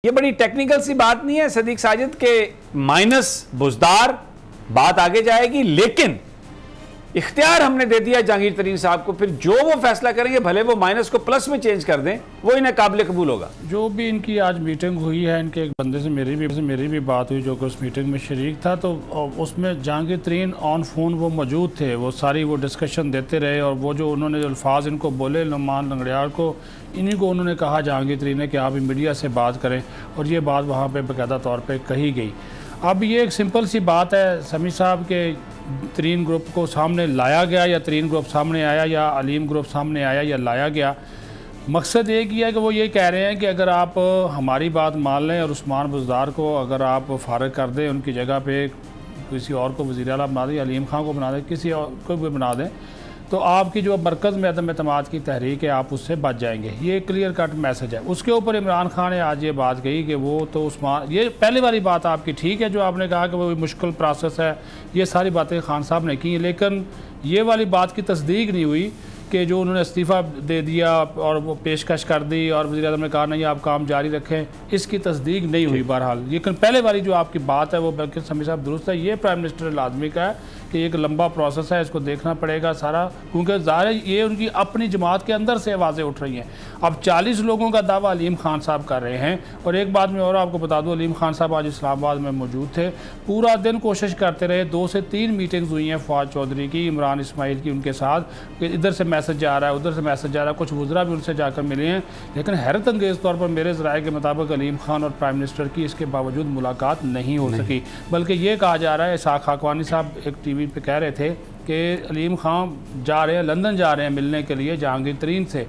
ये बड़ी टेक्निकल सी बात नहीं है सदीक साजिद के माइनस बुजदार बात आगे जाएगी, लेकिन इख्तियार हमने दे दिया जहांगीर तरीन साहब को, फिर जो वो फैसला करेंगे भले वो माइनस को प्लस में चेंज कर दें, वो इन्हें काबिल कबूल होगा। जो भी इनकी आज मीटिंग हुई है, इनके एक बंदे से मेरी भी बात हुई जो कि उस मीटिंग में शरीक था, तो उसमें जहांगीर तरीन ऑन फ़ोन वो मौजूद थे, वो सारी वो डिस्कशन देते रहे और वो जो उन्होंने अल्फाज इनको बोले नुमान लंगड़ियाल को, इन्हीं को उन्होंने कहा जहांगीर तरीन ने कि आप मीडिया से बात करें, और ये बात वहाँ पर बाकायदा तौर पर कही गई। अब ये एक सिंपल सी बात है, समी साहब के तरीन ग्रुप को सामने लाया गया या तरीन ग्रुप सामने आया या अलीम ग्रुप सामने आया या लाया गया, मकसद एक ही है कि वो ये कह रहे हैं कि अगर आप हमारी बात मान लें और उस्मान बुज़दार को अगर आप फ़ारिग कर दें, उनकी जगह पे किसी और को वज़ीर आला बना दें, अलीम खां को बना दें, किसी और को भी बना दें, तो आपकी जो मरकज़ में अदम एतमाद की तहरीक है आप उससे बच जाएंगे। ये क्लियर कट मैसेज है। उसके ऊपर इमरान खान ने आज ये बात कही कि वो तो उस्मान, ये पहले वाली बात आपकी ठीक है जो आपने कहा कि वो मुश्किल प्रोसेस है, ये सारी बातें खान साहब ने की, लेकिन ये वाली बात की तस्दीक नहीं हुई कि जो उन्होंने इस्तीफ़ा दे दिया और वो पेशकश कर दी और वज़ीर आज़म ने कहा नहीं आप काम जारी रखें, इसकी तस्दीक नहीं हुई बहरहाल। लेकिन पहले वाली जो आपकी बात है वो बल्कि समी साहब दुरुस्त है। ये प्राइम मिनिस्टर लाजमी का है कि एक लंबा प्रोसेस है, इसको देखना पड़ेगा सारा, क्योंकि ज़ाहिर ये उनकी अपनी जमात के अंदर से आवाज़ें उठ रही हैं। अब 40 लोगों का दावा अलीम खान साहब कर रहे हैं, और एक बात मैं और आपको बता दूं, अलीम खान साहब आज इस्लामाबाद में मौजूद थे, पूरा दिन कोशिश करते रहे, 2 से 3 मीटिंग्स हुई हैं फवाद चौधरी की, इमरान इस्माइल की उनके साथ, इधर से मैसेज जा रहा है उधर से मैसेज जा रहा है, कुछ वज़रा भी उनसे जाकर मिले हैं, लेकिन हैरत अंगेज़ तौर पर मेरे ज़राए के मुताबिक अलीम खान और प्राइम मिनिस्टर की इसके बावजूद मुलाकात नहीं हो सकी। बल्कि ये कहा जा रहा है, इसाक खाकवानी साहब एक TV पर कह रहे थे कि अलीम खान जा रहे हैं, लंदन जा रहे हैं मिलने के लिए जहांगीर तरीन से।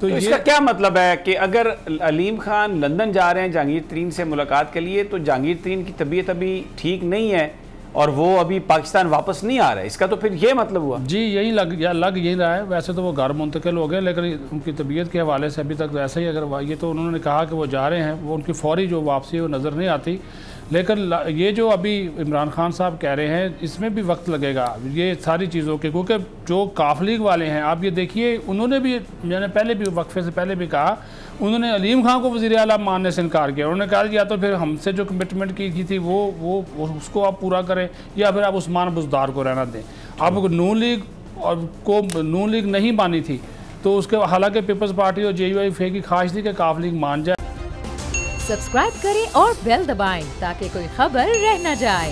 तो इसका क्या मतलब है कि अगर अलीम खान लंदन जा रहे हैं जहांगीर तरीन से मुलाकात के लिए, तो जहांगीर तरीन की तबीयत अभी ठीक नहीं है और वो अभी पाकिस्तान वापस नहीं आ रहा है, इसका तो फिर ये मतलब हुआ? जी यही लग यही रहा है। वैसे तो वो घर मुंतकिल हो गए, लेकिन उनकी तबीयत के हवाले से अभी तक वैसे ही, अगर ये तो उन्होंने कहा कि वो जा रहे हैं, वो उनकी फौरी जो वापसी है वो नज़र नहीं आती। लेकिन ये जो अभी इमरान खान साहब कह रहे हैं इसमें भी वक्त लगेगा ये सारी चीज़ों के, क्योंकि जो काफ लीग वाले हैं आप ये देखिए, उन्होंने भी, मैंने पहले भी वक्फे से पहले भी कहा, उन्होंने अलीम खां को वज़ीर आला मानने से इनकार किया। उन्होंने कहा या तो फिर हमसे जो कमिटमेंट की थी वो उसको आप पूरा करें, या फिर आप उस्मान बुज़दार को रहना दें। आप नून लीग नून लीग नहीं मानी थी, तो उसके हालांकि पीपल्स पार्टी और JUIF की ख्वाहिश थी कि काफ लीग मान जाए। सब्सक्राइब करें और बेल दबाएं ताकि कोई खबर रह न जाए।